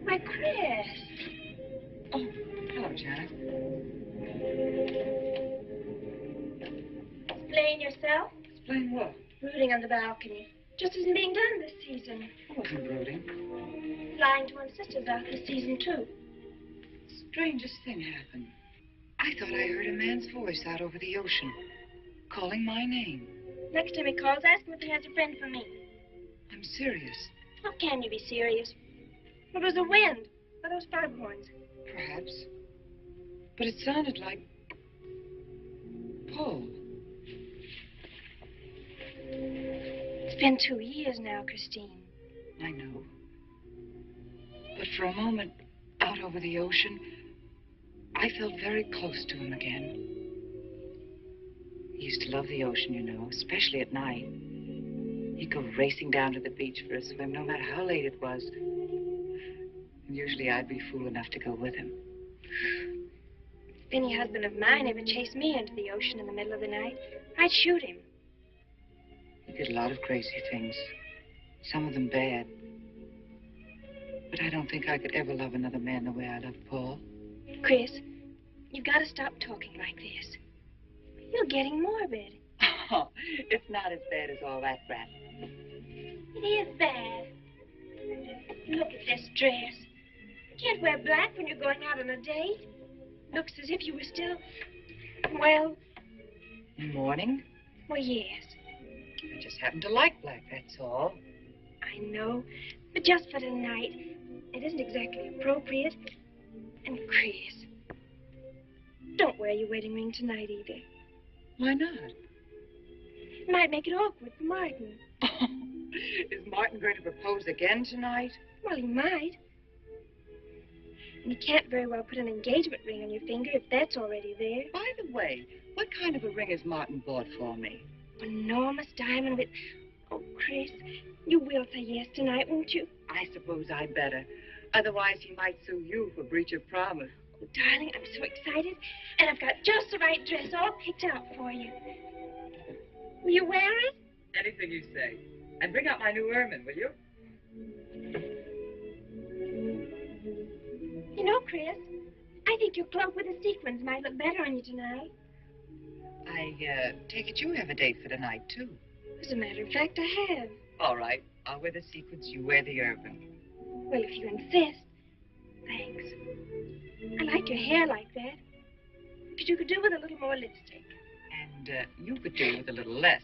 Why, Chris. Oh, hello, Janet. Explain yourself. Explain what? Brooding on the balcony. Just isn't being done this season. I wasn't brooding. Flying to one's sister's out this season, too. Strangest thing happened. I thought I heard a man's voice out over the ocean, calling my name. Next time he calls, ask him if he has a friend for me. I'm serious. How can you be serious? It was the wind, or those foghorns. Perhaps. But it sounded like Paul. It's been 2 years now, Christine. I know. But for a moment, out over the ocean, I felt very close to him again. He used to love the ocean, you know, especially at night. He'd go racing down to the beach for a swim, no matter how late it was. And usually I'd be fool enough to go with him. If any husband of mine ever chased me into the ocean in the middle of the night, I'd shoot him. He did a lot of crazy things, some of them bad. But I don't think I could ever love another man the way I loved Paul. Chris, you've got to stop talking like this. You're getting morbid. Oh, it's not as bad as all that, Brat. It is bad. Look at this dress. You can't wear black when you're going out on a date. Looks as if you were still, well... In mourning? Well, yes. I just happen to like black, that's all. I know, but just for tonight, it isn't exactly appropriate. And Chris, don't wear your wedding ring tonight either. Why not? It might make it awkward for Martin. Is Martin going to propose again tonight? Well, he might. And you can't very well put an engagement ring on your finger if that's already there. By the way, what kind of a ring has Martin bought for me? An enormous diamond with... Oh, Chris, you will say yes tonight, won't you? I suppose I'd better. Otherwise, he might sue you for breach of promise. Oh, darling, I'm so excited. And I've got just the right dress all picked out for you. Will you wear it? Anything you say. And bring out my new ermine, will you? You know, Chris, I think your cloak with the sequins might look better on you tonight. I take it you have a date for tonight, too. As a matter of fact, I have. All right. I'll wear the sequins, you wear the ermine. Well, if you insist. Thanks. I like your hair like that. But you could do with a little more lipstick. And you could do with a little less.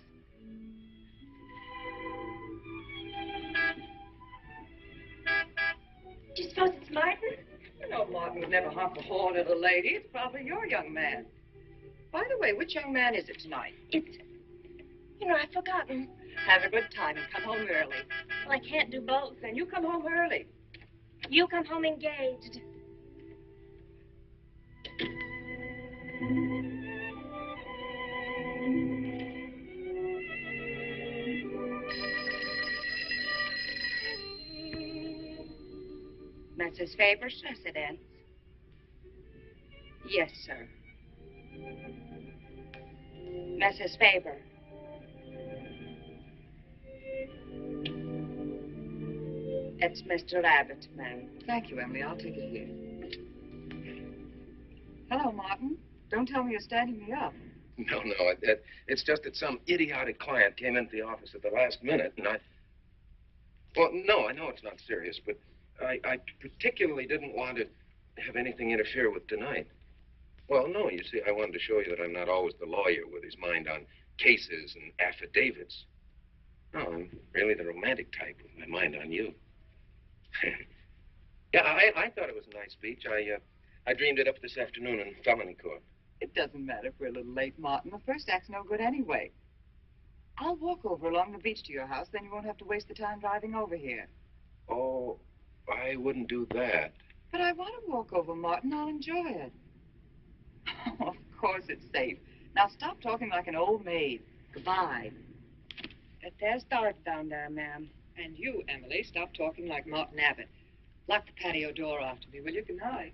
Do you suppose it's Martin? No, know Martin would never harm a poor little lady. It's probably your young man. By the way, which young man is it tonight? It's... You know, I've forgotten. Have a good time and come home early. Well, I can't do both. Then you come home early. You come home engaged. Mrs. Faber's residence? Yes, sir. Mrs. Faber. It's Mr. Abbott, ma'am. Thank you, Emily. I'll take it here. Hello, Martin. Don't tell me you're standing me up. No, it's just that some idiotic client came into the office at the last minute, and well, no, I know it's not serious, but I particularly didn't want to have anything interfere with tonight. Well, no, you see, I wanted to show you that I'm not always the lawyer with his mind on cases and affidavits. No, I'm really the romantic type with my mind on you. Yeah, I thought it was a nice speech. I dreamed it up this afternoon in felony court. It doesn't matter if we're a little late, Martin. The first act's no good anyway. I'll walk over along the beach to your house, then you won't have to waste the time driving over here. Oh, I wouldn't do that. But I want to walk over, Martin. I'll enjoy it. Oh, of course it's safe. Now stop talking like an old maid. Goodbye. There's Dart down there, ma'am. And you, Emily, stop talking like Martin Abbott. Lock the patio door after me, will you? Good night.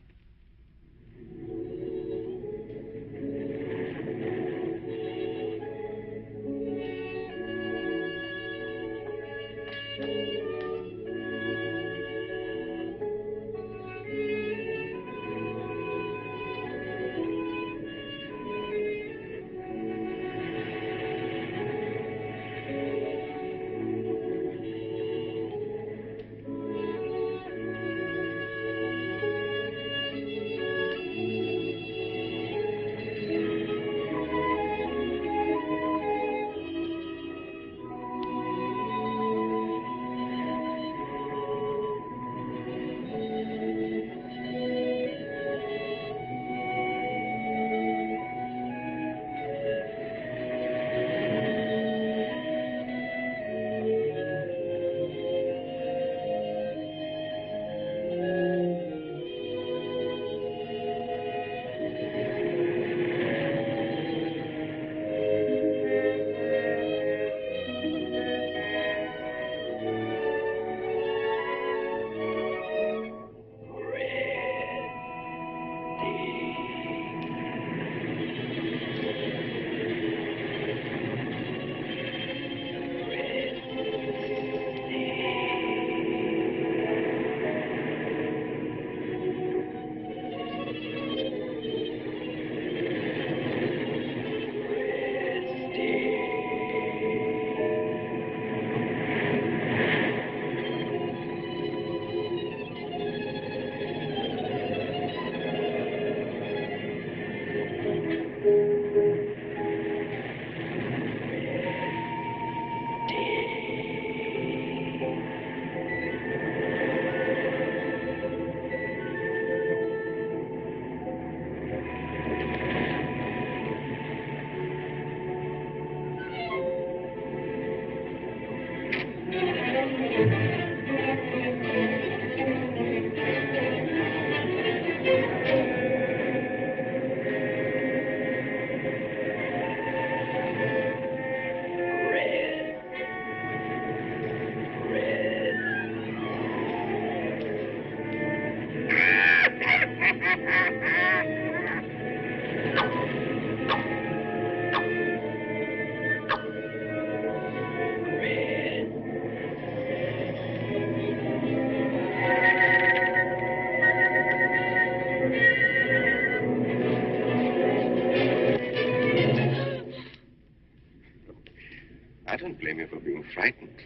I don't blame you for being frightened.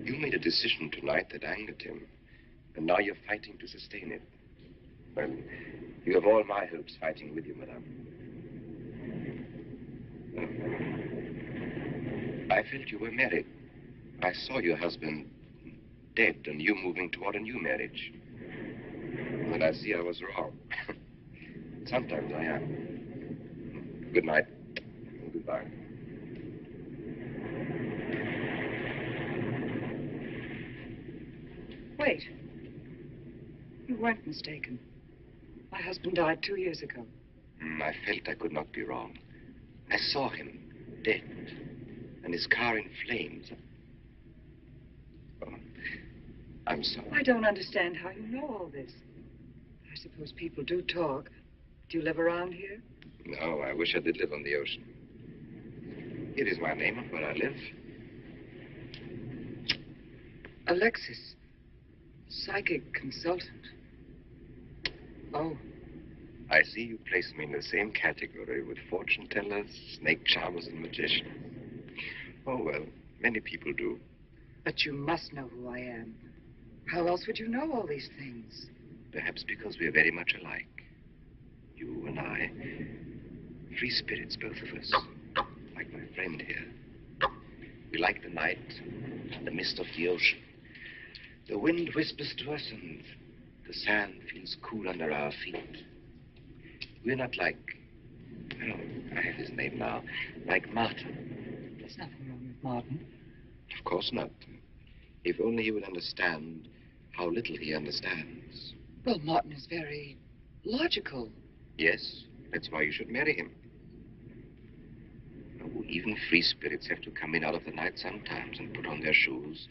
You made a decision tonight that angered him, and now you're fighting to sustain it. Well, you have all my hopes fighting with you, madame. I felt you were married. I saw your husband dead and you moving toward a new marriage. moment I see I was wrong. Sometimes I am. Good night. And goodbye. Wait. You weren't mistaken. My husband died 2 years ago. I felt I could not be wrong. I saw him, dead, and his car in flames. Oh, I'm sorry. I don't understand how you know all this. I suppose people do talk. Do you live around here? No, I wish I did live on the ocean. It is my name of where I live. Alexis, psychic consultant. Oh. I see you place me in the same category with fortune tellers, snake charmers, and magicians. Oh, well, many people do. But you must know who I am. How else would you know all these things? Perhaps because we are very much alike. You and I. Free spirits, both of us. Like my friend here. We like the night, the mist of the ocean. The wind whispers to us and the sand feels cool under our feet. We're not like, oh, I have his name now, like Martin. There's nothing wrong with Martin. Of course not. If only he would understand how little he understands. Well, Martin is very logical. Yes, that's why you should marry him. Oh, even free spirits have to come in out of the night sometimes and put on their shoes,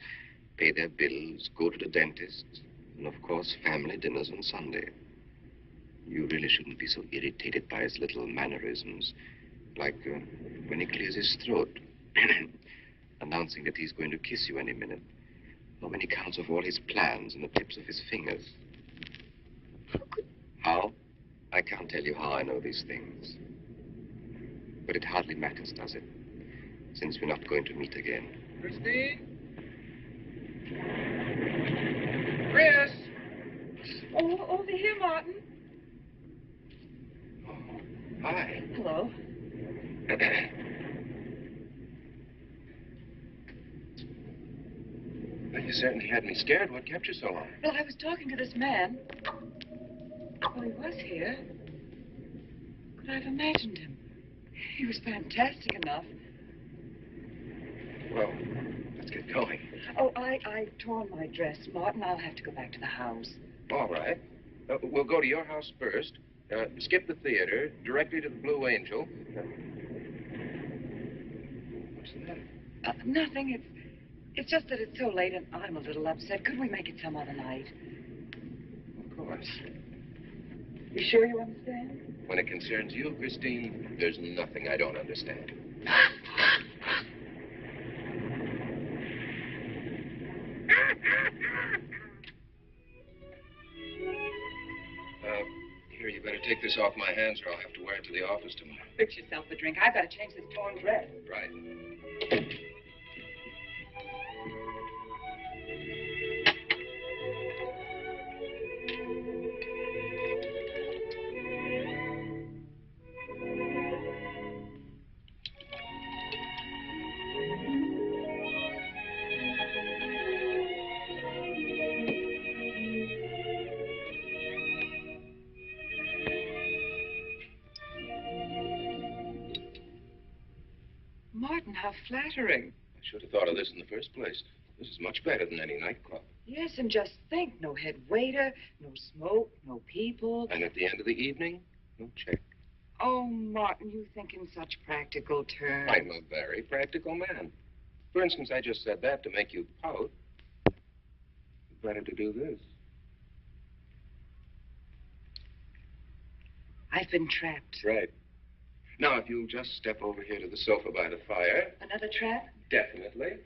pay their bills, go to the dentist, and of course, family dinners on Sunday. You really shouldn't be so irritated by his little mannerisms, like when he clears his throat, announcing that he's going to kiss you any minute, or when he counts off all his plans on the tips of his fingers. How? I can't tell you how I know these things. But it hardly matters, does it? Since we're not going to meet again. Christine? Chris! Oh, over here, Martin. Hi. Hello. Well, you certainly had me scared. What kept you so long? Well, I was talking to this man. Well, he was here. Could I have imagined him? He was fantastic enough. Well, let's get going. Oh, I torn my dress, Martin. I'll have to go back to the house. All right. We'll go to your house first. Skip the theater, directly to the Blue Angel. What's the matter? Nothing. It's just that it's so late and I'm a little upset. Could we make it some other night? Of course. You sure you understand? When it concerns you, Christine, there's nothing I don't understand. Here, you better take this off my hands or I'll have to wear it to the office tomorrow. Fix yourself a drink. I've got to change this torn dress. Right. Martin, how flattering. I should have thought of this in the first place. This is much better than any nightclub. Yes, and just think, no head waiter, no smoke, no people. And at the end of the evening, no check. Oh, Martin, you think in such practical terms. I'm a very practical man. For instance, I just said that to make you pout. Better to do this. I've been trapped. Right. Now, if you'll just step over here to the sofa by the fire. Another trap? Definitely.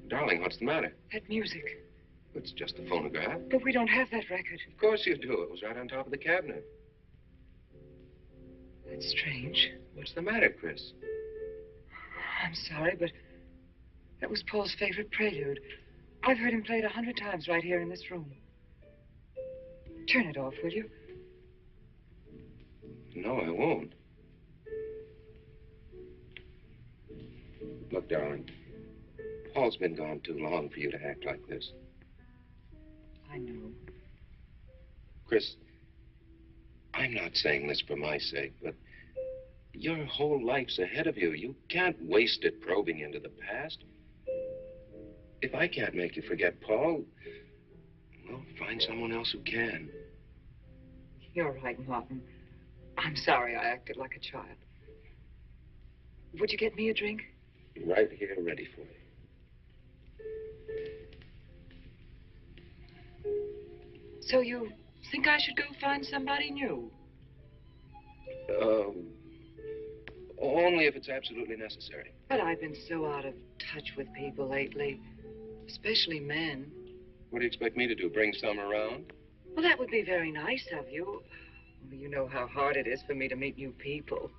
Darling, what's the matter? That music. It's just a phonograph. But we don't have that record. Of course you do. It was right on top of the cabinet. That's strange. What's the matter, Chris? I'm sorry, but that was Paul's favorite prelude. I've heard him play it 100 times right here in this room. Turn it off, will you? No, I won't. Look, darling, Paul's been gone too long for you to act like this. I know. Chris, I'm not saying this for my sake, but your whole life's ahead of you. You can't waste it probing into the past. If I can't make you forget Paul, well, find someone else who can. You're right, Martin. I'm sorry I acted like a child. Would you get me a drink? Right here, ready for you. So you think I should go find somebody new? Only if it's absolutely necessary. But I've been so out of touch with people lately, especially men. What do you expect me to do, bring some around? Well, that would be very nice of you. Only you know how hard it is for me to meet new people.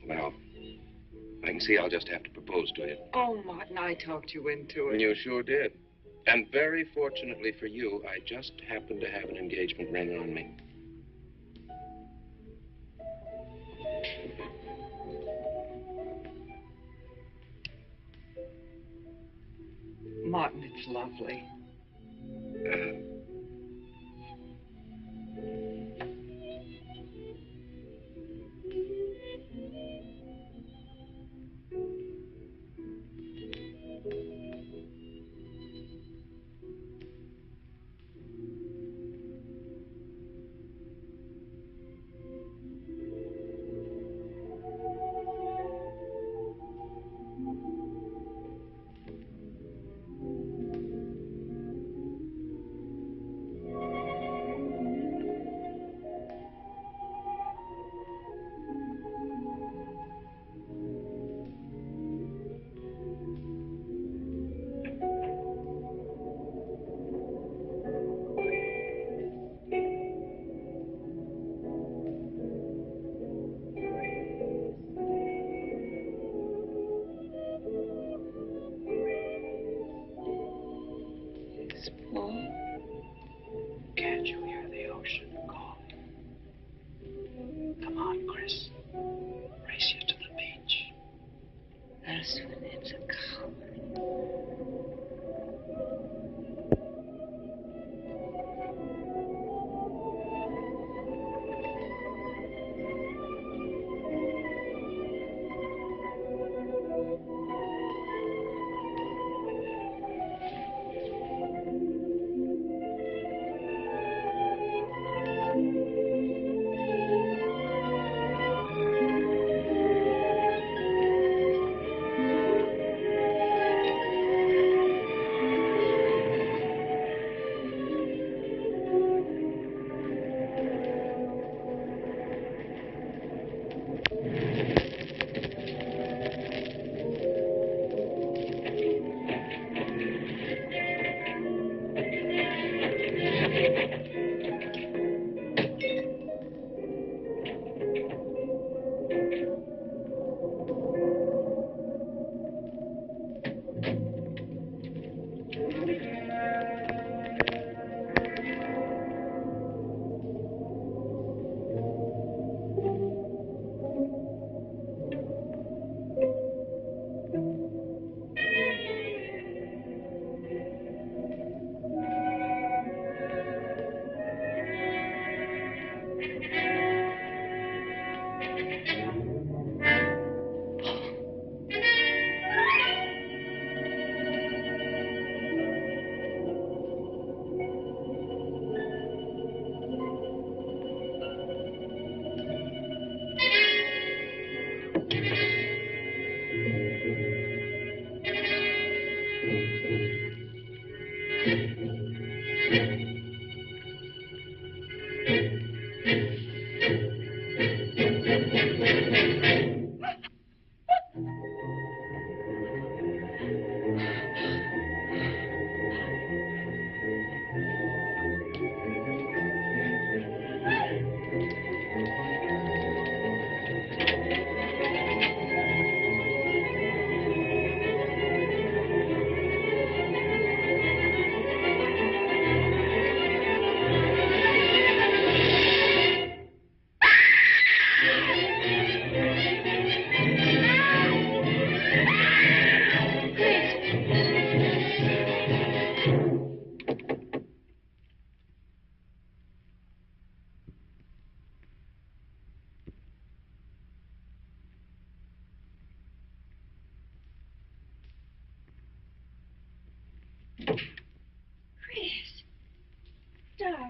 Well, I can see I'll just have to propose to you. Oh, Martin, I talked you into it. You sure did. And very fortunately for you, I just happened to have an engagement ring on me. Martin, it's lovely. Can't you hear the ocean calling? Come on, Chris. Race you to the beach. That's when it's a coward.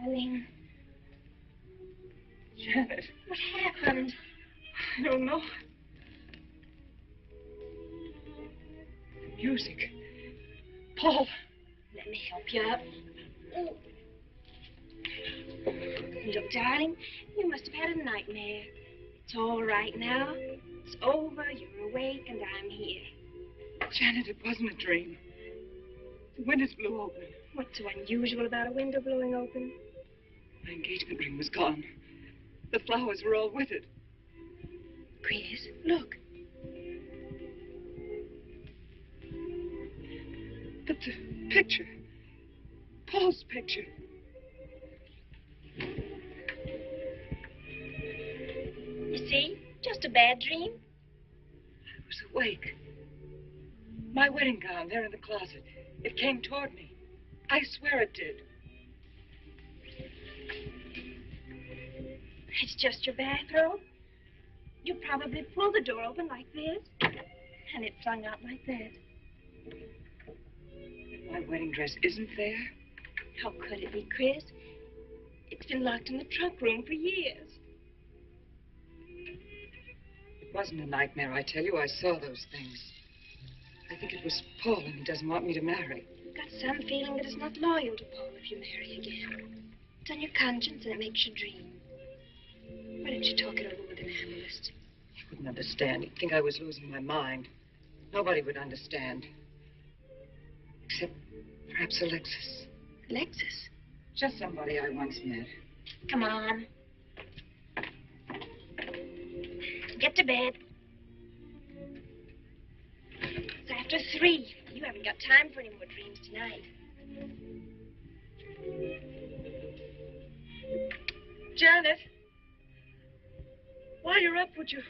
darling. Janet, What happened? I don't know. Music. Paul. Let me help you up. Oh. Look, darling, you must have had a nightmare. It's all right now. It's over. You're awake, and I'm here. Janet, it wasn't a dream. The windows blew open. What's so unusual about a window blowing open? My engagement ring was gone. The flowers were all with it. Chris, look. But the picture. Paul's picture. You see? Just a bad dream. I was awake. My wedding gown there in the closet. It came toward me. I swear it did. It's just your bathrobe. You probably pulled the door open like this, and it flung out like that. My wedding dress isn't there. How could it be, Chris? It's been locked in the trunk room for years. It wasn't a nightmare, I tell you. I saw those things. I think it was Paul, and he doesn't want me to marry. You've got some feeling that it's not loyal to Paul if you marry again. It's on your conscience, and it makes you dream. Why don't you talk it over with an analyst? He wouldn't understand. He'd think I was losing my mind. Nobody would understand. Except perhaps Alexis. Alexis? Just somebody I once met. Come on. Get to bed. It's after 3. You haven't got time for any more dreams tonight. Janet! While you're up, would you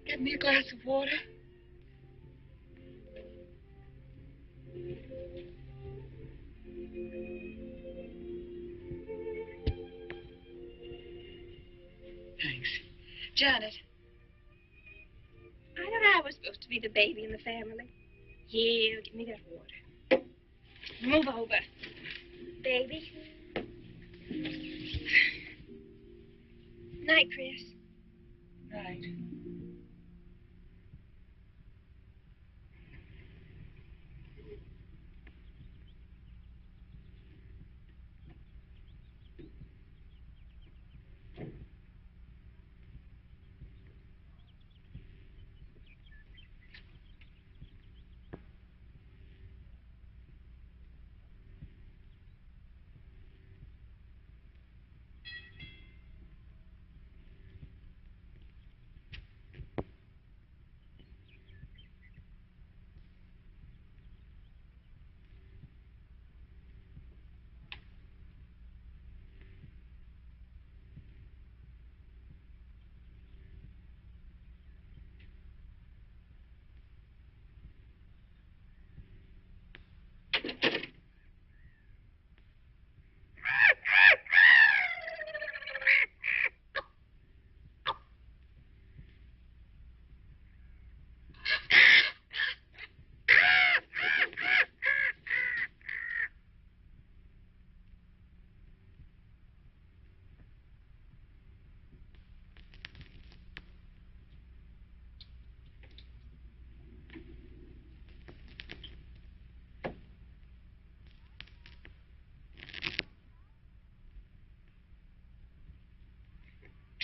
get me a glass of water? Thanks. Janet. I thought I was supposed to be the baby in the family. Here, give me that water. Move over. Baby. Night, Chris. Night.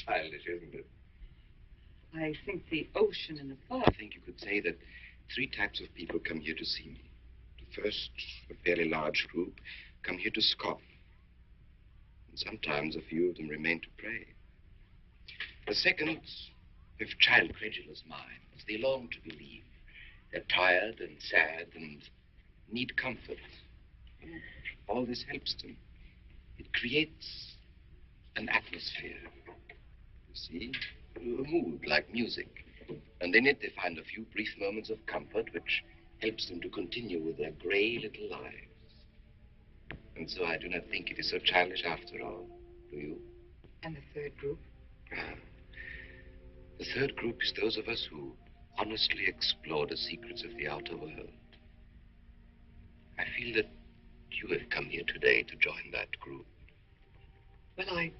Childish, isn't it? I think the ocean and the fog. I think you could say that 3 types of people come here to see me. The first, a fairly large group, come here to scoff. And sometimes a few of them remain to pray. The second have child credulous minds. They long to believe. They're tired and sad and need comfort. And all this helps them. It creates an atmosphere. You see, a mood like music. And in it they find a few brief moments of comfort which helps them to continue with their gray little lives. And so I do not think it is so childish after all. Do you? And the third group? The third group is those of us who honestly explore the secrets of the outer world. I feel that you have come here today to join that group? Well,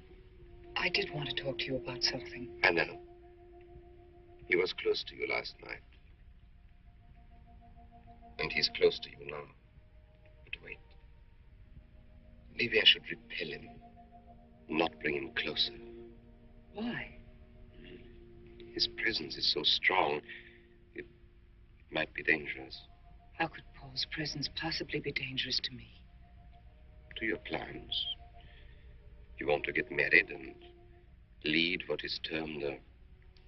I did want to talk to you about something. I know. He was close to you last night. And he's close to you now. But wait. Maybe I should repel him, not bring him closer. Why? His presence is so strong, it might be dangerous. How could Paul's presence possibly be dangerous to me? To your plans. You want to get married and lead what is termed a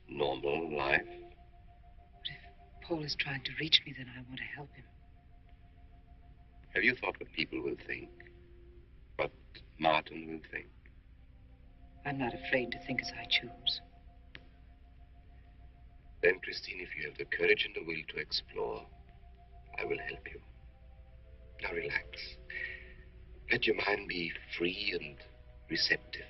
normal life. But if Paul is trying to reach me, then I want to help him. Have you thought what people will think? What Martin will think? I'm not afraid to think as I choose. Then, Christine, if you have the courage and the will to explore, I will help you. Now relax. Let your mind be free and receptive.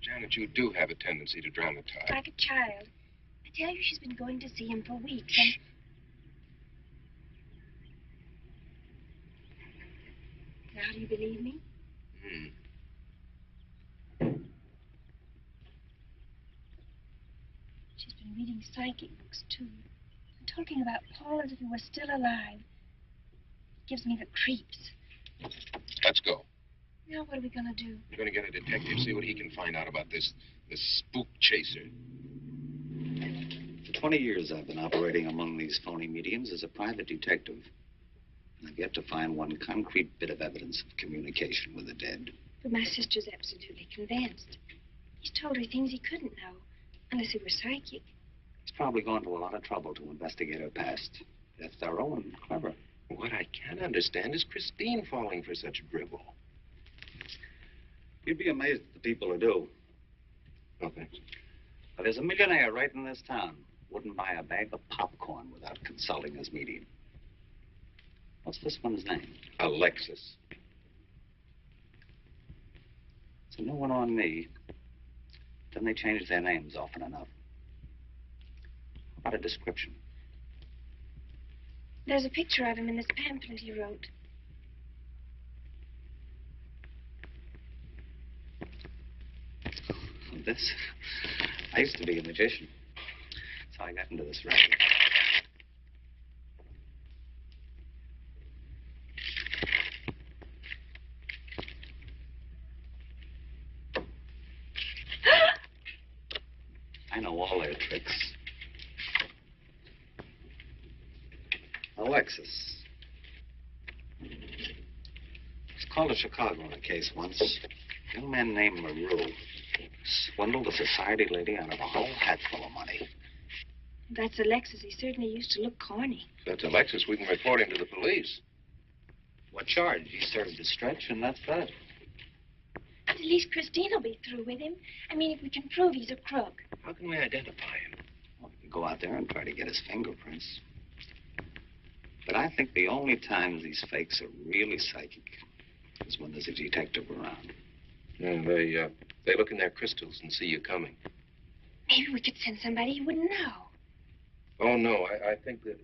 Janet, you do have a tendency to dramatize. Like a child. I tell you, she's been going to see him for weeks, and... Now, do you believe me? She's been reading psychic books, too. And talking about Paul as if he were still alive. It gives me the creeps. Let's go. Now, what are we going to do? We're going to get a detective, see what he can find out about this spook chaser. For 20 years, I've been operating among these phony mediums as a private detective. And I've yet to find one concrete bit of evidence of communication with the dead. But my sister's absolutely convinced. He's told her things he couldn't know, unless he were psychic. He's probably gone to a lot of trouble to investigate her past. They're thorough and clever. What I can't understand is Christine falling for such dribble. You'd be amazed at the people who do. No, thanks. Now, there's a millionaire right in this town. Wouldn't buy a bag of popcorn without consulting his medium. What's this one's name? Alexis. It's a new one on me. Then they change their names often enough. How about a description? There's a picture of him in this pamphlet he wrote. This? I used to be a magician. That's how I got into this racket. I know all their tricks. Alexis. Was called to Chicago on a case once. A young man named LaRue swindled a society lady out of a whole hatful of money. If that's Alexis. He certainly used to look corny. If that's Alexis, we can report him to the police. What charge? He served his stretch, and that's that. But at least Christine will be through with him. I mean, if we can prove he's a crook. How can we identify him? Well, we can go out there and try to get his fingerprints. But I think the only times these fakes are really psychic is when there's a detective around. And they look in their crystals and see you coming. Maybe we could send somebody he wouldn't know. Oh, no, I think that...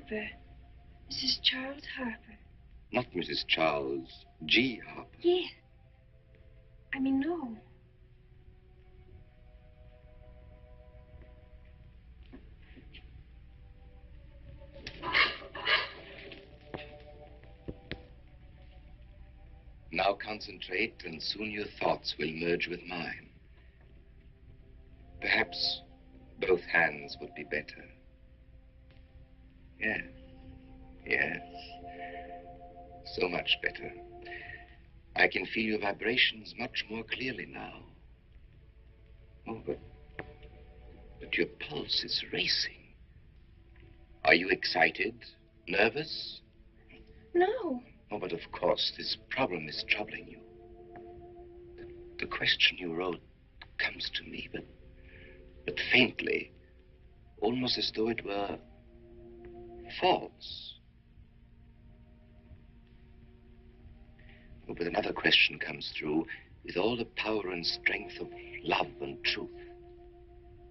Harper. Mrs. Charles Harper. Not Mrs. Charles G. Harper. Yes. I mean, no. Now concentrate, and soon your thoughts will merge with mine. Perhaps both hands would be better. Yes, yes. So much better. I can feel your vibrations much more clearly now. Oh, but your pulse is racing. Are you excited? Nervous? No. Oh, but of course, this problem is troubling you. The question you wrote comes to me, but faintly, almost as though it were false. Oh, but another question comes through with all the power and strength of love and truth.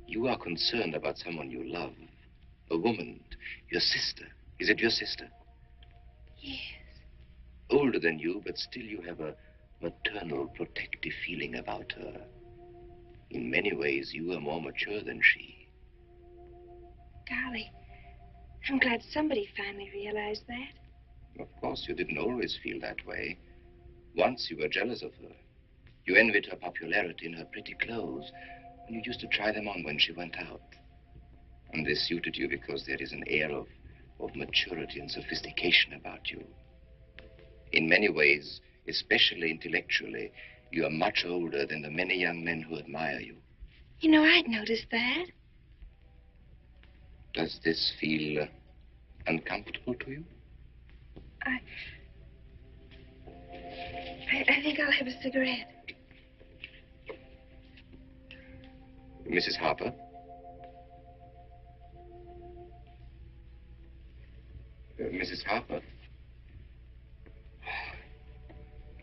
You are concerned about someone you love, a woman, your sister. Is it your sister? Yes. Older than you, but still you have a maternal, protective feeling about her. In many ways, you are more mature than she. Golly, I'm glad somebody finally realized that. Of course, you didn't always feel that way. Once you were jealous of her. You envied her popularity and her pretty clothes, and you used to try them on when she went out. And this suited you because there is an air of maturity and sophistication about you. In many ways, especially intellectually, you are much older than the many young men who admire you. You know, I'd noticed that. Does this feel uncomfortable to you? I think I'll have a cigarette. Mrs. Harper? Mrs. Harper?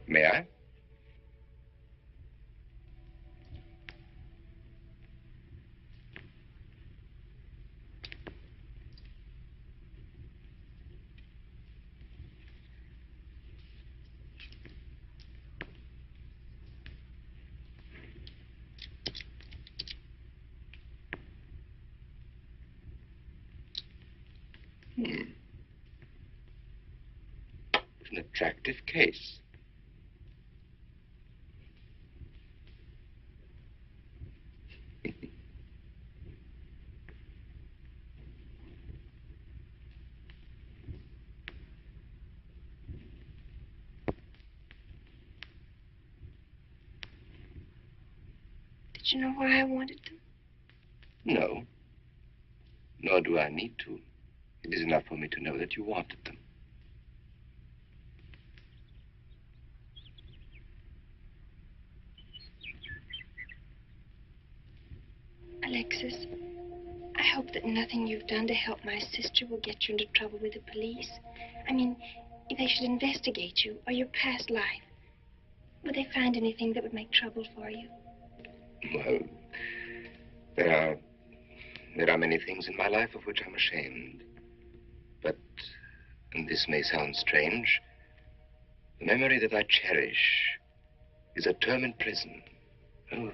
May I? An attractive case. Did you know why I wanted them? No. Nor do I need to. It is enough for me to know that you wanted them. Alexis, I hope that nothing you've done to help my sister will get you into trouble with the police. I mean, if they should investigate you or your past life, would they find anything that would make trouble for you? Well, there are many things in my life of which I'm ashamed. But, and this may sound strange, the memory that I cherish is a term in prison. Oh,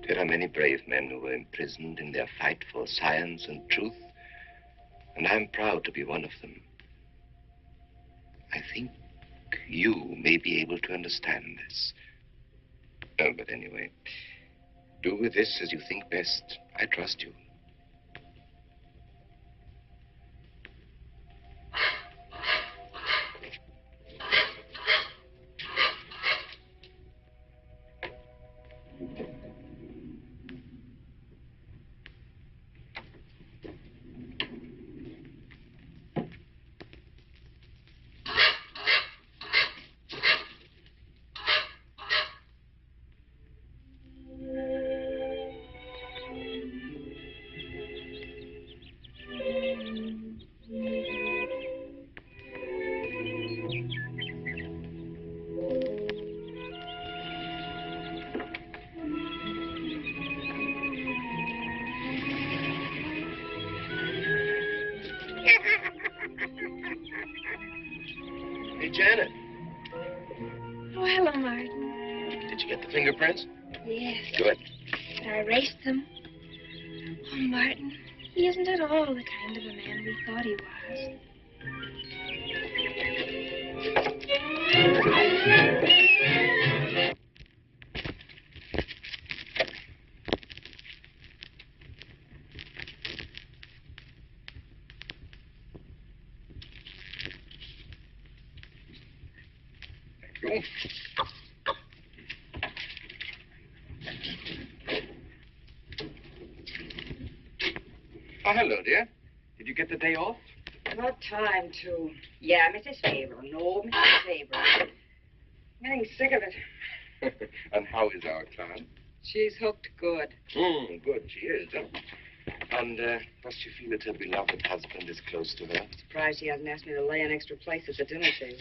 there are many brave men who were imprisoned in their fight for science and truth, and I'm proud to be one of them. I think you may be able to understand this. Oh, but anyway, do with this as you think best. I trust you. Oh, hello, Martin. Did you get the fingerprints? Yes. Good. But I erased them. Oh, Martin, he isn't at all the kind of a man we thought he was. Thank you. Oh, hello, dear. Did you get the day off? What time to? Yeah, Mrs. Faber. No, Mrs. Faber. I'm getting sick of it. And how is our client? She's hooked good. Good, she is. And does she feel that her beloved husband is close to her? Surprised she hasn't asked me to lay an extra place at the dinner table.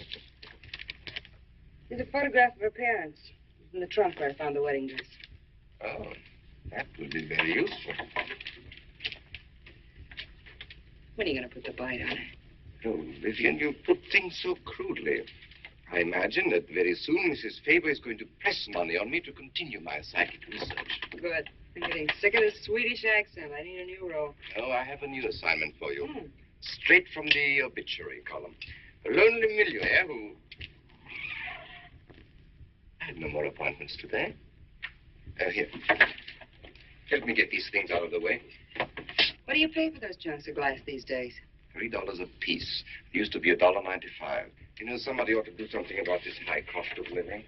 There's a photograph of her parents. It's in the trunk where I found the wedding dress. Oh, that will be very useful. When are you going to put the bite on it? Oh, Vivian, you put things so crudely. I imagine that very soon Mrs. Faber is going to press money on me to continue my psychic research. Good. I'm getting sick of this Swedish accent. I need a new role. Oh, I have a new assignment for you. Straight from the obituary column. A lonely millionaire who... I had no more appointments today. Here. Help me get these things out of the way. What do you pay for those junks of glass these days? $3 a piece. It used to be $1.95. You know, somebody ought to do something about this high cost of living.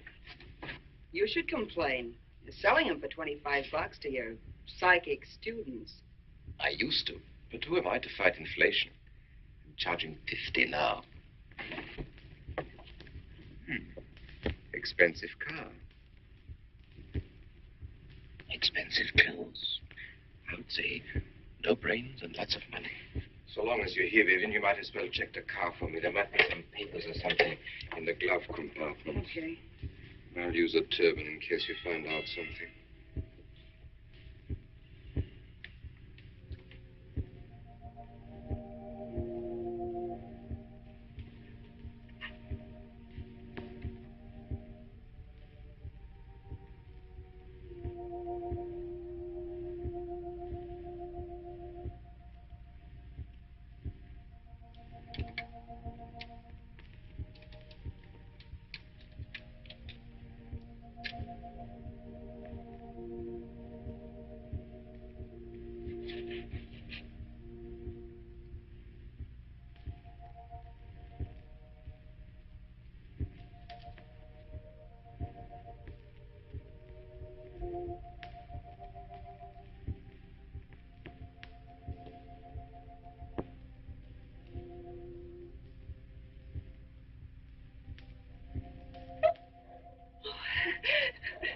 You should complain. You're selling them for $25 to your psychic students. I used to. But who am I to fight inflation? I'm charging $50 now. Expensive car. Expensive clothes. I would say no brains and lots of money. So long as you're here, Vivian, you might as well check the car for me. There might be some papers or something in the glove compartment. Okay. I'll use a turban in case you find out something.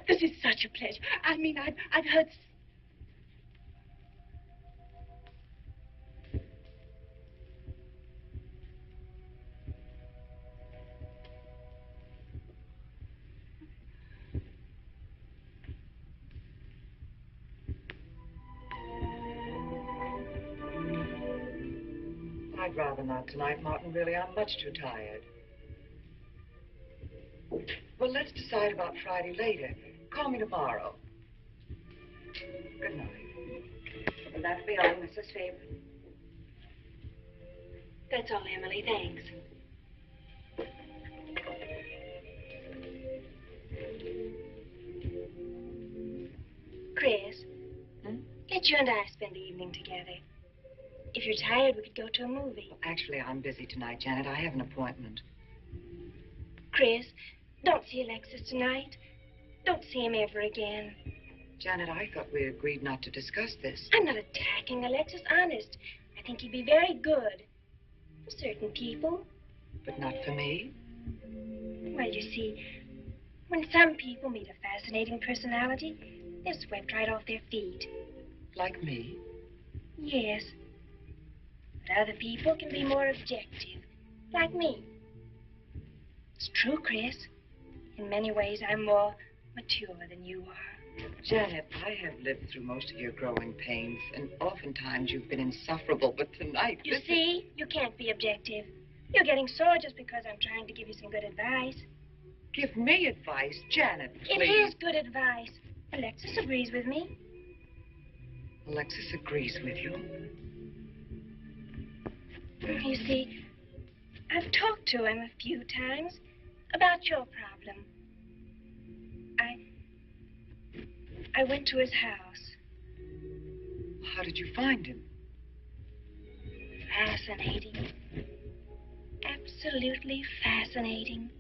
This is such a pleasure. I mean, I've heard... I'd rather not tonight, Martin. Really, I'm much too tired. Well, let's decide about Friday later. Call me tomorrow. Good night. Will that be all, Mrs. Faber? That's all, Emily. Thanks. Chris, let you and I spend the evening together. If you're tired, we could go to a movie. Well, actually, I'm busy tonight, Janet. I have an appointment. Chris, don't see Alexis tonight. Don't see him ever again. Janet, I thought we agreed not to discuss this. I'm not attacking Alexis, honest. I think he'd be very good for certain people. But not for me? Well, you see, when some people meet a fascinating personality, they're swept right off their feet. Like me? Yes. But other people can be more objective, like me. It's true, Chris. In many ways, I'm more mature than you are. Janet, I have lived through most of your growing pains, and oftentimes you've been insufferable, but tonight... You see, you can't be objective. You're getting sore just because I'm trying to give you some good advice. give me advice, Janet, It please. is good advice. Alexis agrees with me. Alexis agrees with you. You see, I've talked to him a few times about your problem. I went to his house. How did you find him? Fascinating. Absolutely fascinating.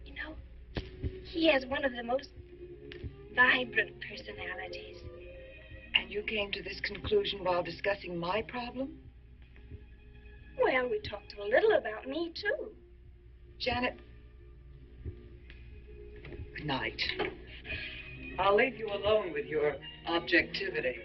You know, he has one of the most vibrant personalities. And you came to this conclusion while discussing my problem? Well, we talked a little about me, too. Janet, good night. I'll leave you alone with your objectivity.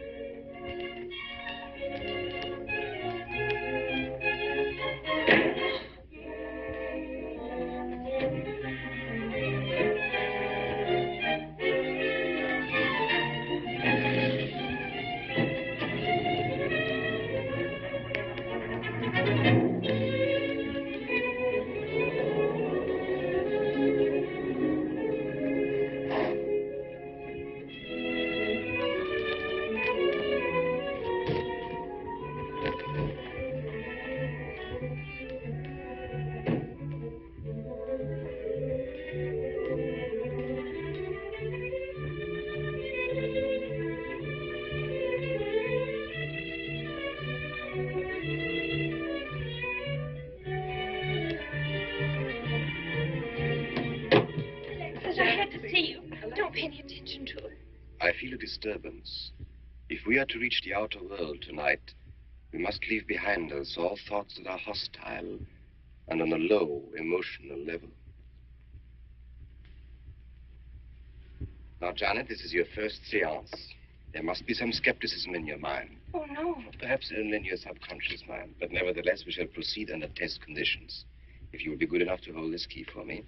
Alexis, I had to see you. Don't pay any attention to it. I feel a disturbance. If we are to reach the outer world tonight, we must leave behind us all thoughts that are hostile and on a low emotional level. Now, Janet, this is your first seance. There must be some skepticism in your mind. Oh, no. Perhaps only in your subconscious mind, but nevertheless, we shall proceed under test conditions. If you will be good enough to hold this key for me.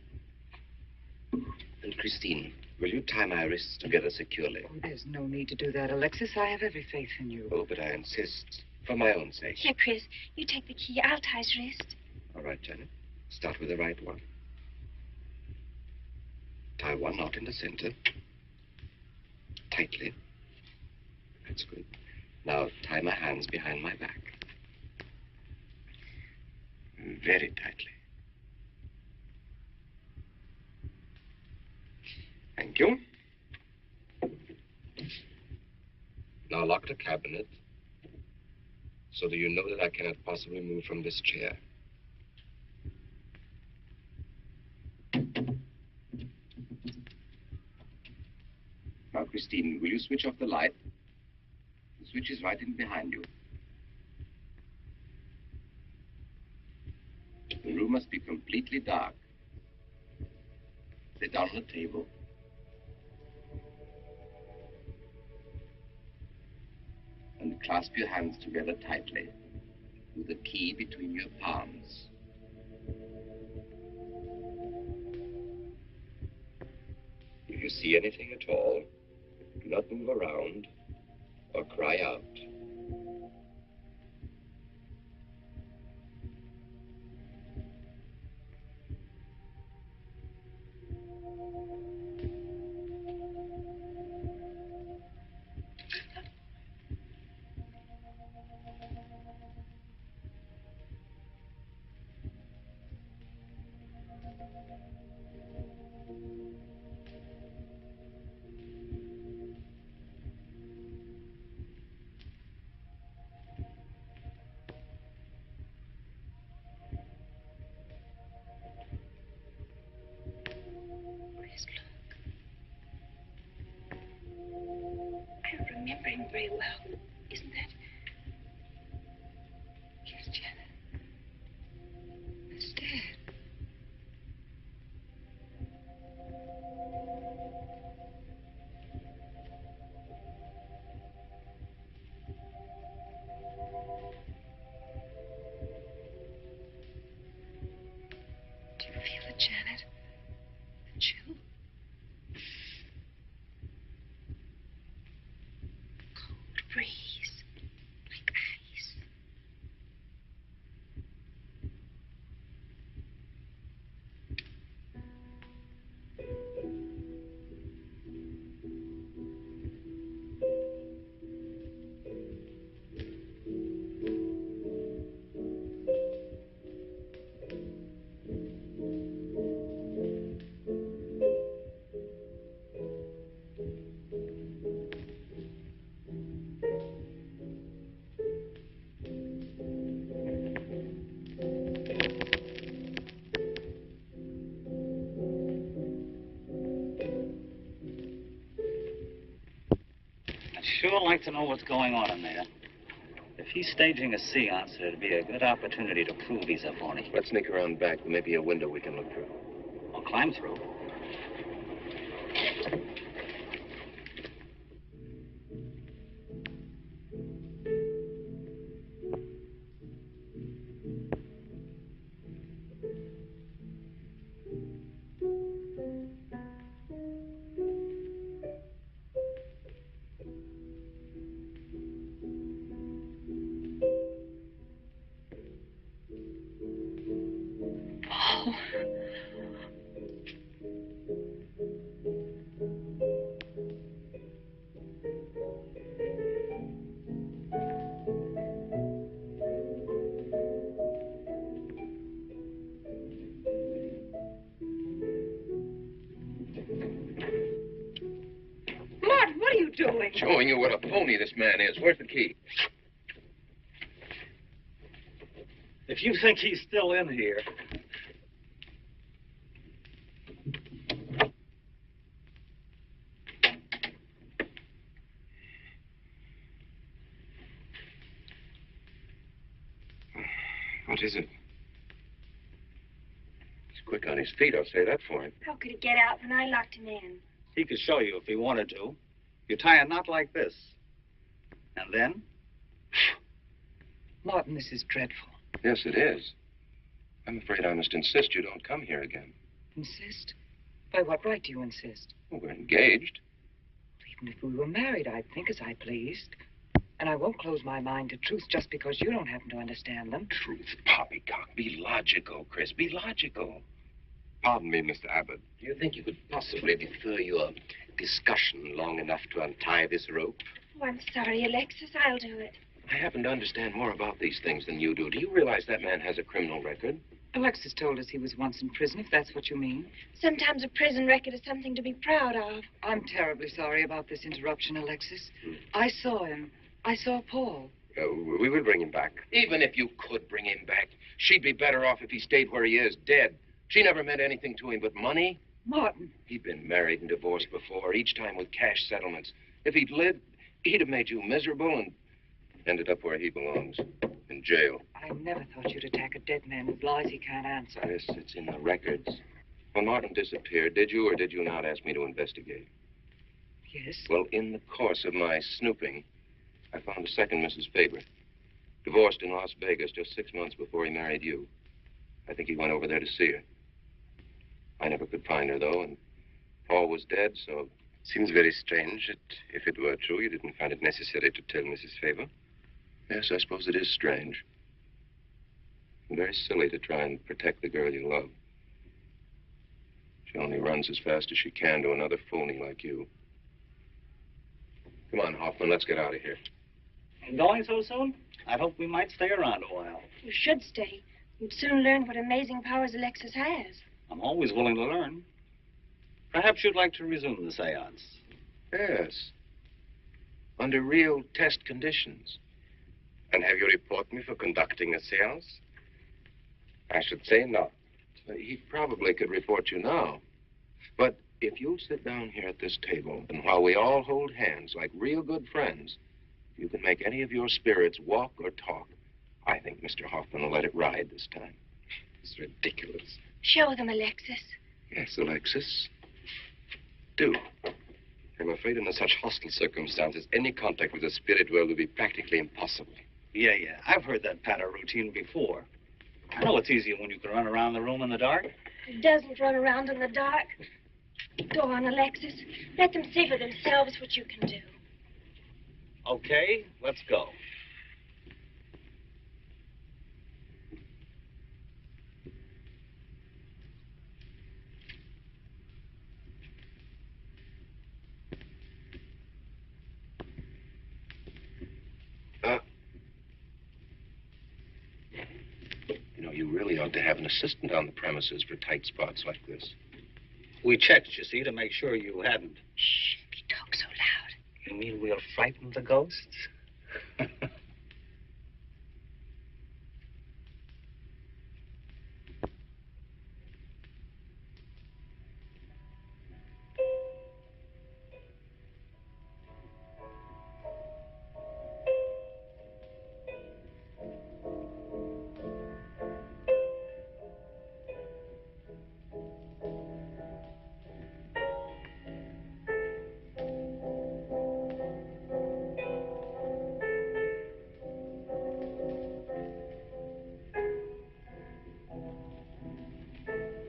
And Christine, will you tie my wrists together securely? Oh, there's no need to do that, Alexis. I have every faith in you. Oh, but I insist. For my own sake. Here, Chris, you take the key. I'll tie his wrist. All right, Janet. Start with the right one. Tie one knot in the center. Tightly. That's good. Now, tie my hands behind my back. Very tightly. Thank you. Now lock the cabinet. So do you know that I cannot possibly move from this chair? Now, Christine, will you switch off the light? The switch is right in behind you. The room must be completely dark. Sit down on the table. And clasp your hands together tightly with the key between your palms. If you see anything at all, do not move around or cry out. Chris, look. I don't remember him very well. Isn't that... Yes, Janet. It's Dad. Do you feel it, Janet? The chill? Cold breeze. sure like to know what's going on in there. If he's staging a seance, it'd be a good opportunity to prove he's a phony. Let's sneak around back. There may be a window we can look through. I'll climb through. Martin, what are you doing? Showing you what a phony this man is. Where's the key? If you think he's still in here... What is it? He's quick on his feet, I'll say that for him. How could he get out when I locked him in? He could show you if he wanted to. You tie a knot like this. And then... Martin, this is dreadful. Yes, it is. I'm afraid I must insist you don't come here again. Insist? By what right do you insist? Well, we're engaged. Even if we were married, I'd think as I pleased. And I won't close my mind to truth just because you don't happen to understand them. Truth, poppycock. Be logical, Chris. Be logical. Pardon me, Mr. Abbott. Do you think you could possibly defer your discussion long enough to untie this rope? Oh, I'm sorry, Alexis. I'll do it. I happen to understand more about these things than you do. Do you realize that man has a criminal record? Alexis told us he was once in prison, if that's what you mean. Sometimes a prison record is something to be proud of. I'm terribly sorry about this interruption, Alexis. I saw him. I saw Paul. We will bring him back. Even if you could bring him back, she'd be better off if he stayed where he is, dead. She never meant anything to him but money. Martin. He'd been married and divorced before, each time with cash settlements. If he'd lived, he'd have made you miserable and ended up where he belongs, in jail. I never thought you'd attack a dead man with lies he can't answer. Yes, it's in the records. When Martin disappeared, did you or did you not ask me to investigate? Yes? Well, in the course of my snooping, I found a second Mrs. Faber, divorced in Las Vegas just 6 months before he married you. I think he went over there to see her. I never could find her, though, and Paul was dead, so... Seems very strange that if it were true, you didn't find it necessary to tell Mrs. Faber. Yes, I suppose it is strange. And very silly to try and protect the girl you love. She only runs as fast as she can to another phony like you. Come on, Hoffman, let's get out of here. Going so soon? I'd hope we might stay around a while. You should stay. You'd soon learn what amazing powers Alexis has. I'm always willing to learn. Perhaps you'd like to resume the seance. Yes. Under real test conditions. And have you report me for conducting a seance? I should say not. He probably could report you now. But if you'll sit down here at this table, and while we all hold hands like real good friends, if you can make any of your spirits walk or talk, I think Mr. Hoffman will let it ride this time. It's ridiculous. Show them, Alexis. Yes, Alexis. Do. I'm afraid under such hostile circumstances, any contact with the spirit world will be practically impossible. Yeah. I've heard that pattern routine before. I know it's easier when you can run around the room in the dark. It doesn't run around in the dark. Go on, Alexis. Let them see for themselves what you can do. Okay, let's go. You know, you really ought to have an assistant on the premises for tight spots like this. We checked, you see, to make sure you hadn't. Shh, you talk so loud. You mean we'll frighten the ghosts?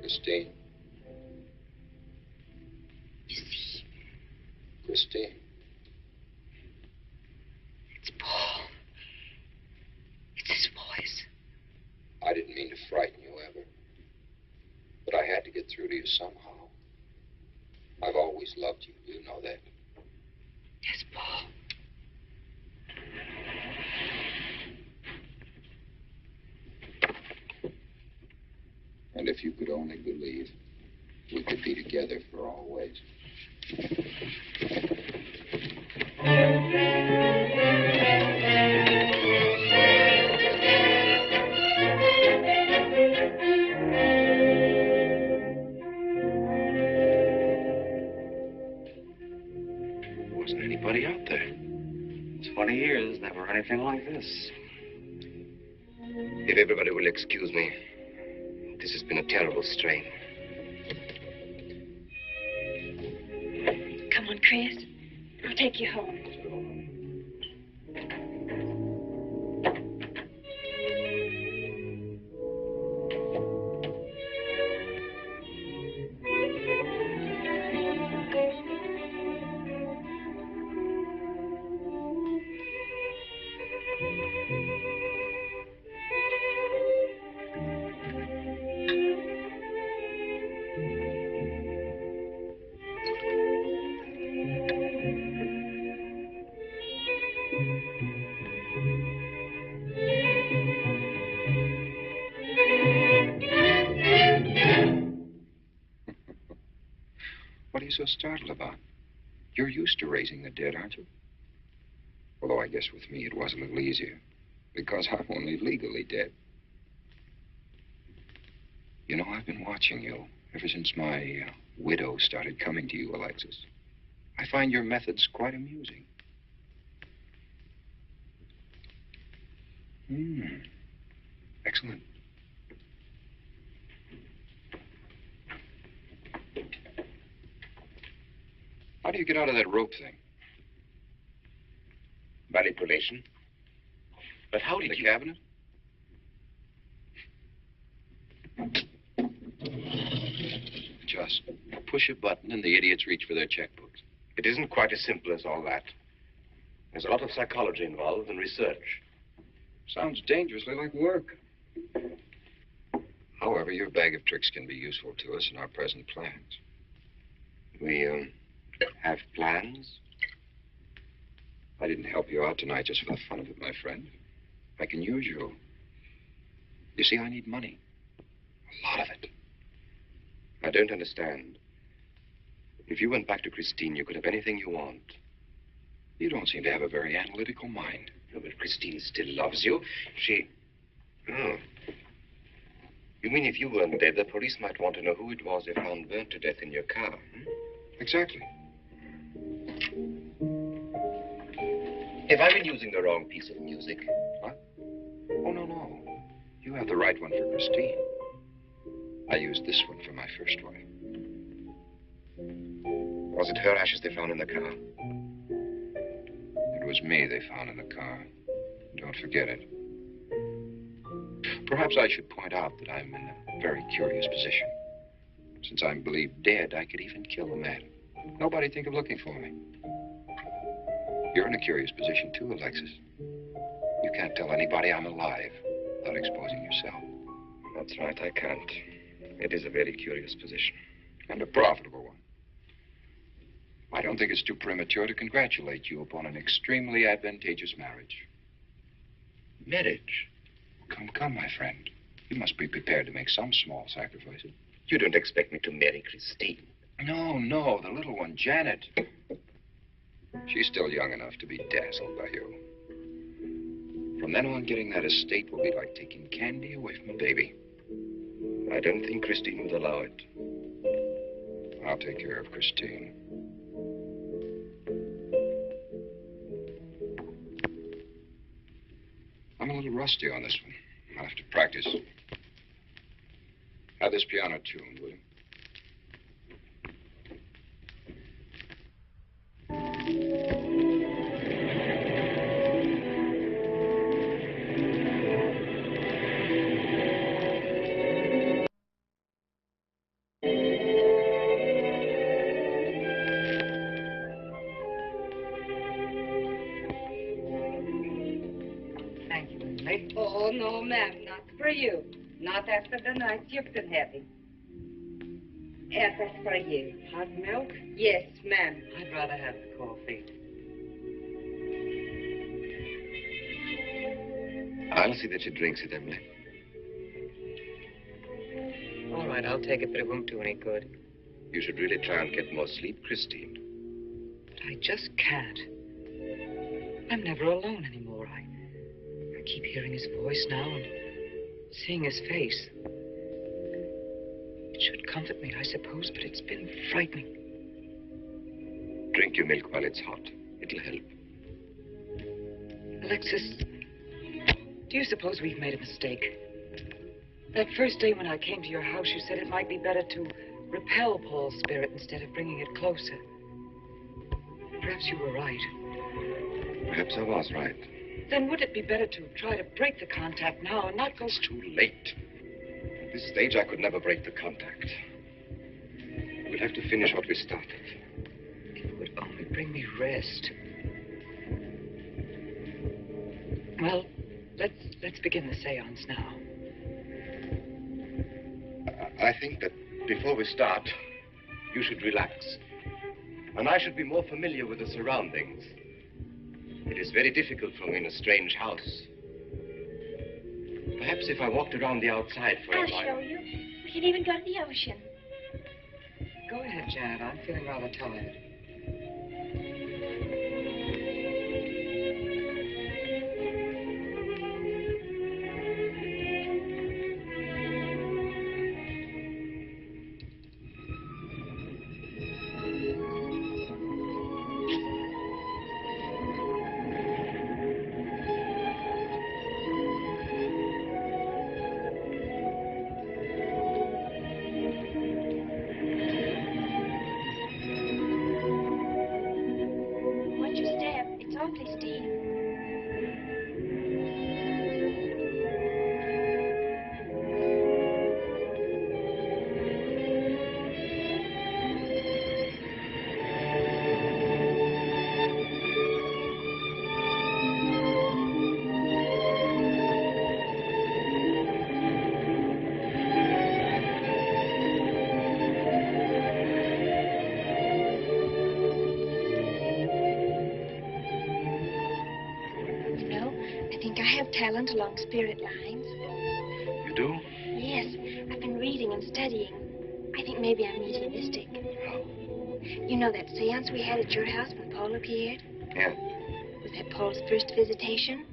Christine. You see, Christine. it's Paul. It's his voice. I didn't mean to frighten you ever. But I had to get through to you somehow. I've always loved you. You know that. Yes, Paul. And if you could only believe, we could be together for always. Wasn't anybody out there. 20 years, never anything like this. If everybody will excuse me, this has been a terrible strain. Come on, Chris. I'll take you home. What are you so startled about? You're used to raising the dead, aren't you? Although I guess with me it was a little easier, because I'm only legally dead. You know, I've been watching you ever since my widow started coming to you, Alexis. I find your methods quite amusing. Excellent. How do you get out of that rope thing? Manipulation. But how did The you... cabinet? Just push a button and the idiots reach for their checkbooks. It isn't quite as simple as all that. There's a lot of psychology involved and research. Sounds dangerously like work. However, your bag of tricks can be useful to us in our present plans. We, have plans? I didn't help you out tonight just for the fun of it, my friend. I can use you. You see, I need money. A lot of it. I don't understand. If you went back to Christine, you could have anything you want. You don't seem to have a very analytical mind. No, but Christine still loves you. She... Oh. You mean if you weren't dead, the police might want to know who it was they found burnt to death in your car? Exactly. Have I been using the wrong piece of music? What? Oh, no. You have the right one for Christine. I used this one for my first wife. Was it her ashes they found in the car? It was me they found in the car. Don't forget it. Perhaps I should point out that I'm in a very curious position. Since I'm believed dead, I could even kill a man. Nobody'd think of looking for me. You're in a curious position, too, Alexis. You can't tell anybody I'm alive without exposing yourself. That's right, I can't. It is a very curious position. And a profitable one. I don't think it's too premature to congratulate you upon an extremely advantageous marriage. Marriage? Come, my friend. You must be prepared to make some small sacrifices. You don't expect me to marry Christine? No, the little one, Janet. She's still young enough to be dazzled by you. From then on, getting that estate will be like taking candy away from a baby. I don't think Christine would allow it. I'll take care of Christine. I'm a little rusty on this one. I'll have to practice. Have this piano tuned, will you? Oh, no, ma'am, not for you. Not after the night you've been having. Yes, that's for you. Hot milk? Yes, ma'am. I'd rather have the coffee. I'll see that she drinks it, Emily. All right, I'll take it, but it won't do any good. You should really try and get more sleep, Christine. But I just can't. I'm never alone anymore. I keep hearing his voice now and seeing his face. It should comfort me, I suppose, but it's been frightening. Drink your milk while it's hot. It'll help. Alexis, do you suppose we've made a mistake? That first day when I came to your house, you said it might be better to repel Paul's spirit instead of bringing it closer. Perhaps you were right. Perhaps I was right. Then would it be better to try to break the contact now and not go... It's too late. At this stage, I could never break the contact. We'll have to finish what we started. It would only bring me rest. Well, let's begin the seance now. I think that before we start, you should relax. And I should be more familiar with the surroundings. It is very difficult for me in a strange house. Perhaps if I walked around the outside for a while. I'll show you. We can even go to the ocean. Go ahead, Janet. I'm feeling rather tired. Watch your step. It's awfully steep. You know, I think I have talent along spirit lines. You do? Yes, I've been reading and studying. I think maybe I'm mediumistic. How? You know that seance we had at your house when Paul appeared? Yeah. Was that Paul's first visitation?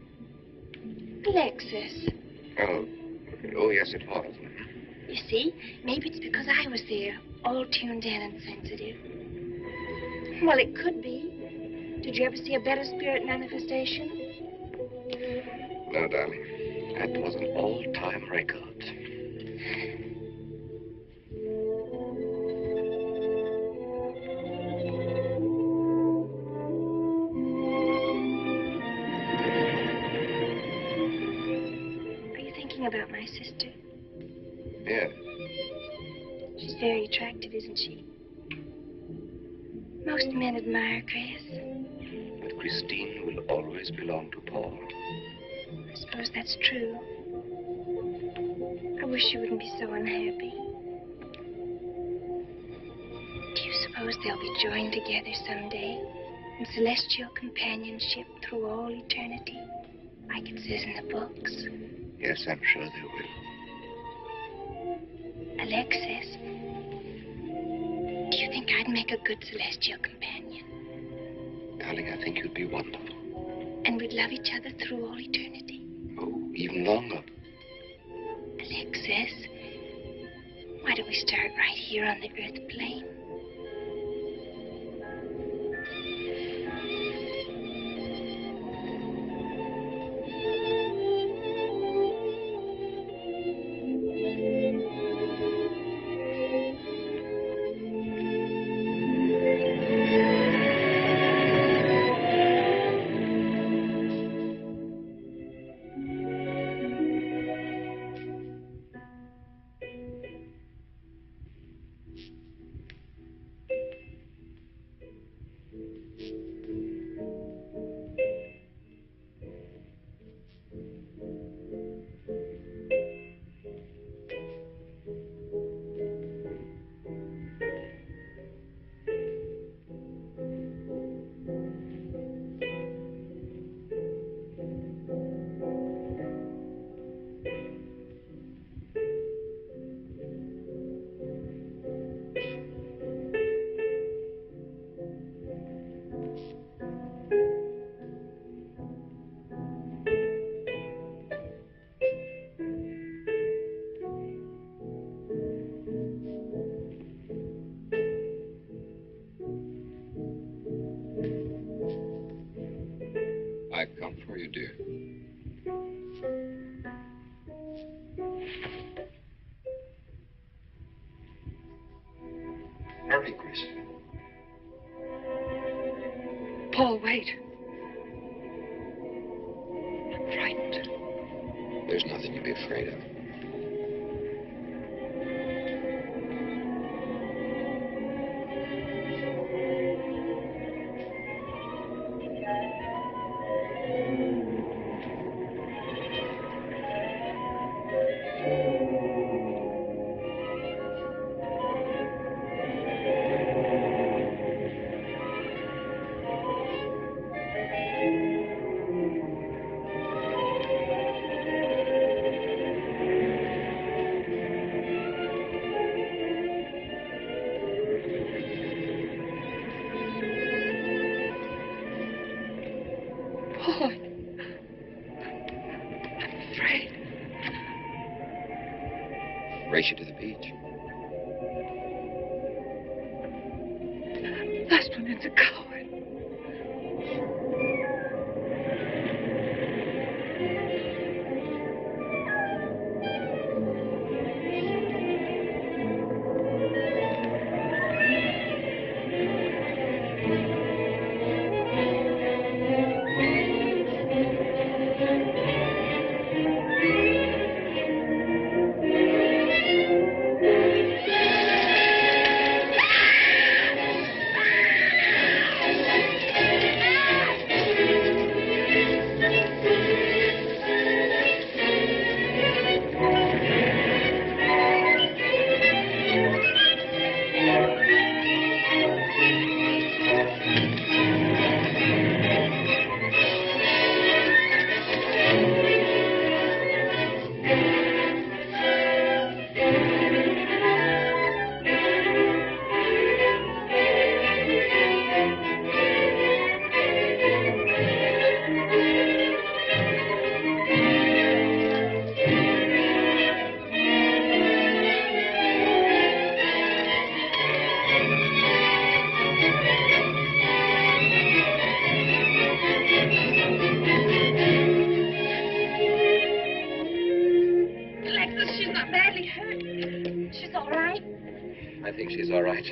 Alexis. Oh, yes, it was. You see, maybe it's because I was there, all tuned in and sensitive. Well, it could be. Did you ever see a better spirit manifestation? No, darling. That was an all-time record. Are you thinking about my sister? Yeah. She's very attractive, isn't she? Most men admire Chris. But Christine will always belong to Paul. I suppose that's true. I wish you wouldn't be so unhappy. Do you suppose they'll be joined together someday in celestial companionship through all eternity, like it says in the books? Yes, I'm sure they will. Alexis, do you think I'd make a good celestial companion? Darling, I think you'd be wonderful. And we'd love each other through all eternity? Oh, even longer. Alexis, why don't we start right here on the earth plane? Hurry, Chris. Paul, wait. I'm frightened. There's nothing to be afraid of. Paul, I'm afraid. Race you to the beach. Last one is a coward. Alexis, she's not badly hurt. She's all right. I think she's all right.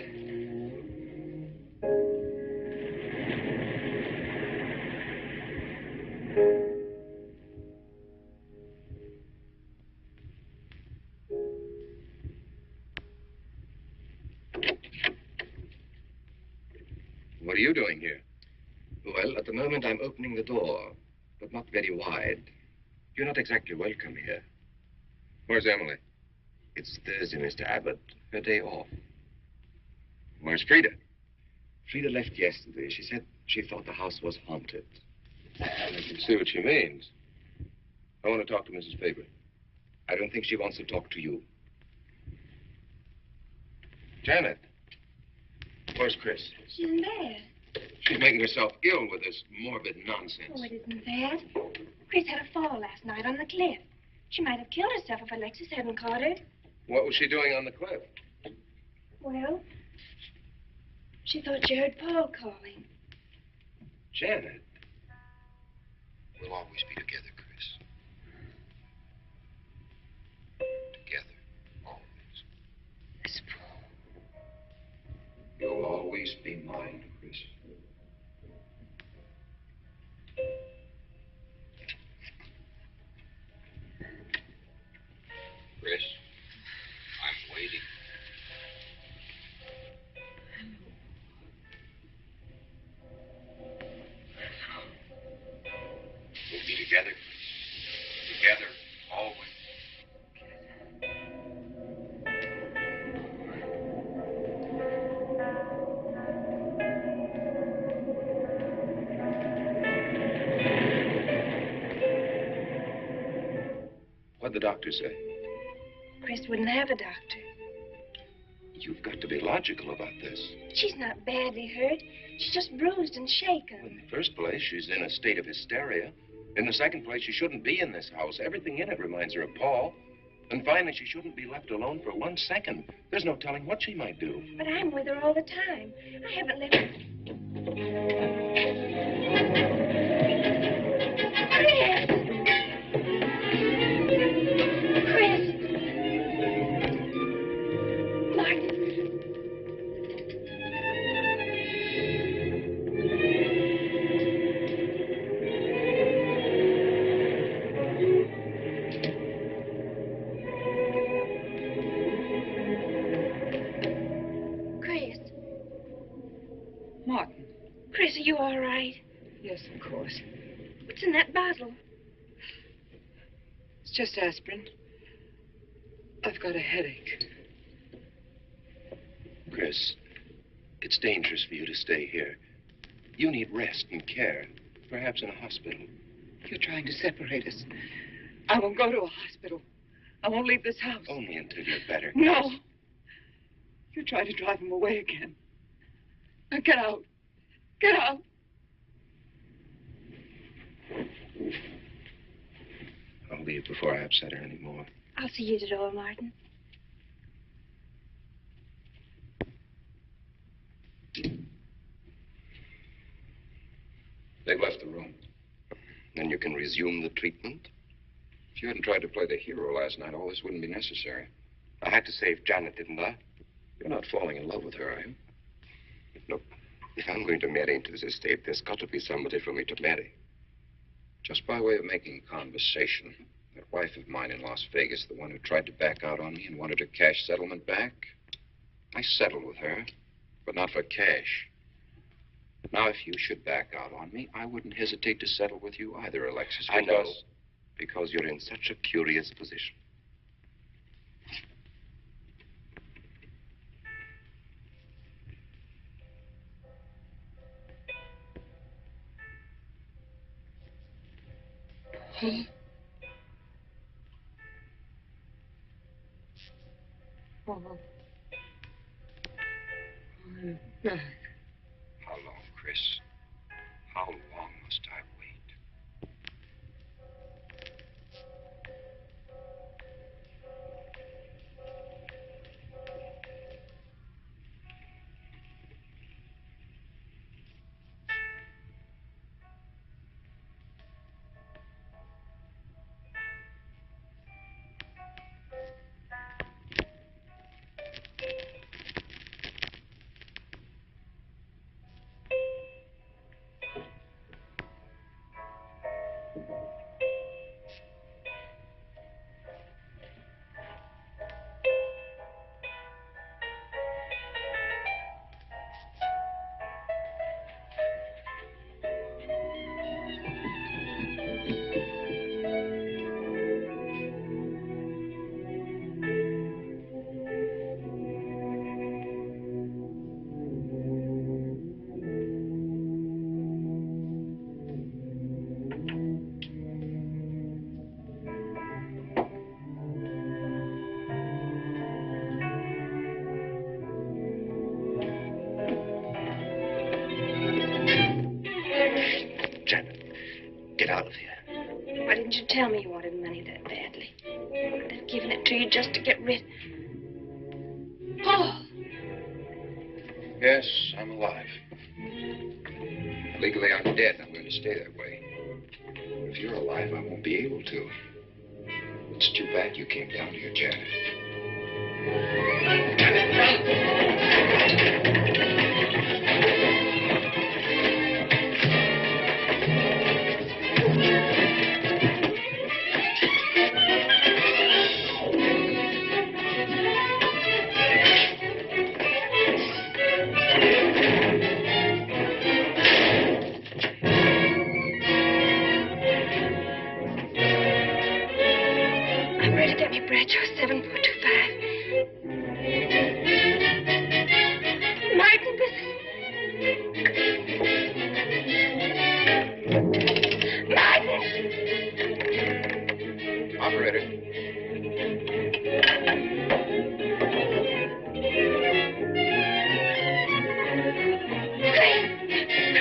What are you doing here? Well, at the moment I'm opening the door, but not very wide. You're not exactly welcome here. Where's Emily? It's Thursday, Mr. Abbott. Her day off. Where's Frida? Frida left yesterday. She said she thought the house was haunted. I can see what she means. I want to talk to Mrs. Faber. I don't think she wants to talk to you. Janet. Where's Chris? She's in bed. She's making herself ill with this morbid nonsense. Oh, it isn't that. Chris had a fall last night on the cliff. She might have killed herself if Alexis hadn't caught her. What was she doing on the cliff? Well, she thought she heard Paul calling. Janet. We'll always be together, Chris. Together. Always. Miss Paul. You'll always be mine, Chris. Chris, I'm waiting. We'll be together. Together, always. What'd the doctor say? Chris wouldn't have a doctor. You've got to be logical about this. She's not badly hurt. She's just bruised and shaken. In the first place, she's in a state of hysteria. In the second place, she shouldn't be in this house. Everything in it reminds her of Paul. And finally, she shouldn't be left alone for 1 second. There's no telling what she might do. But I'm with her all the time. I haven't left her. Chris! Martin. Martin. Chris, are you all right? Yes, of course. What's in that bottle? It's just aspirin. I've got a headache. Chris, it's dangerous for you to stay here. You need rest and care, perhaps in a hospital. You're trying to separate us. I won't go to a hospital. I won't leave this house. Only until you're better. No. You're trying to drive him away again. Now get out. Get out. I'll leave before I upset her anymore. I'll see you at the door, Martin. They've left the room. Then you can resume the treatment? If you hadn't tried to play the hero last night, all this wouldn't be necessary. I had to save Janet, didn't I? You're not falling in love with her, are you? Look, if I'm going to marry into this estate, there's got to be somebody for me to marry. Just by way of making conversation, that wife of mine in Las Vegas, the one who tried to back out on me and wanted her cash settlement back, I settled with her, but not for cash. Now, if you should back out on me, I wouldn't hesitate to settle with you either, Alexis. I know, because you're in such a curious position. Oh. I'm back. How long, Chris? How long must I wait? Get out of here. Why didn't you tell me you wanted money that badly? I'd have given it to you just to get rid... Paul! Yes, I'm alive. Legally, I'm dead, and I'm going to stay that way. If you're alive, I won't be able to. It's too bad you came down here, Janet. I'm ready to get me Bradshaw 7425. Martin, this is... Martin! Operator.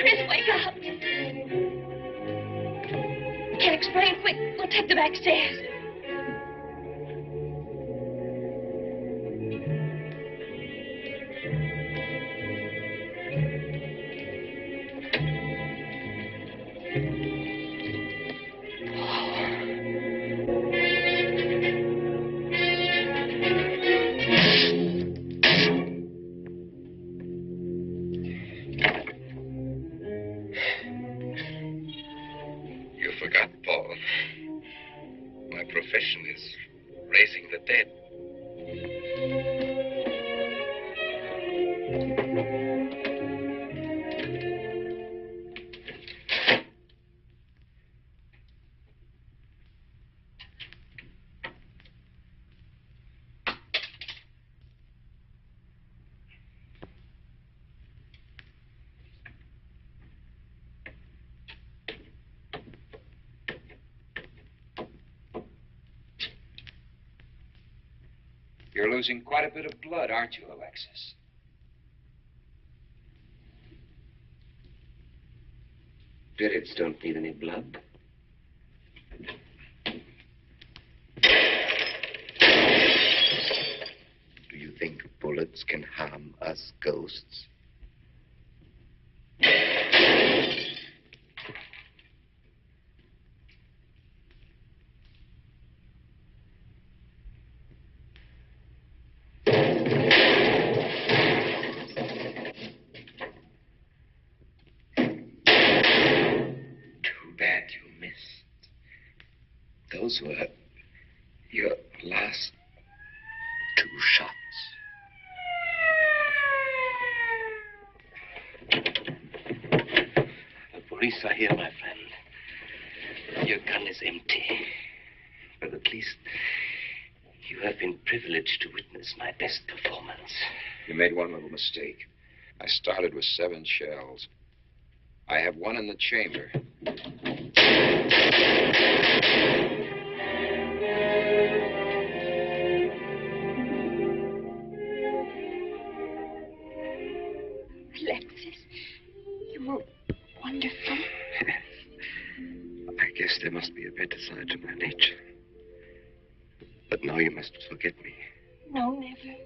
Chris, wake up! Can't explain. Quick, we'll take the back stairs. You forgot, Paul. My profession is raising the dead. You're losing quite a bit of blood, aren't you, Alexis? Spirits don't need any blood. Do you think bullets can harm us ghosts? Bad you missed. Those were your last 2 shots. The police are here, my friend. Your gun is empty. But at least you have been privileged to witness my best performance. You made one little mistake. I started with 7 shells. I have 1 in the chamber. Alexis, you were wonderful. I guess there must be a better side to my nature. But now you must forget me. No, never.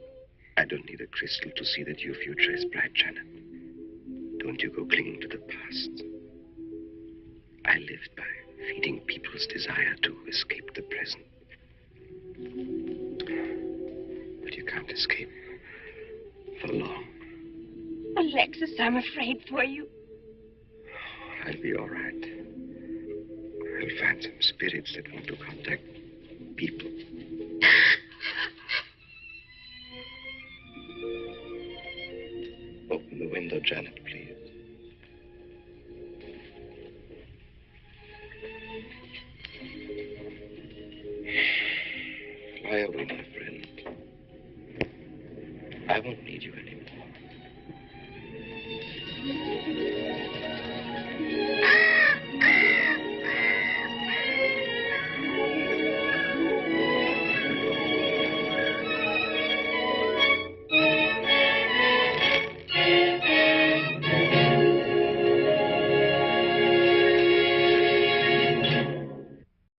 I don't need a crystal to see that your future is bright, Janet. Don't you go clinging to the past. I lived by feeding people's desire to escape the present. But you can't escape for long. Alexis, I'm afraid for you. I'll be all right. I'll find some spirits that want to contact people. Open the window, Janet, please. Fly away, my friend. I won't need you anymore.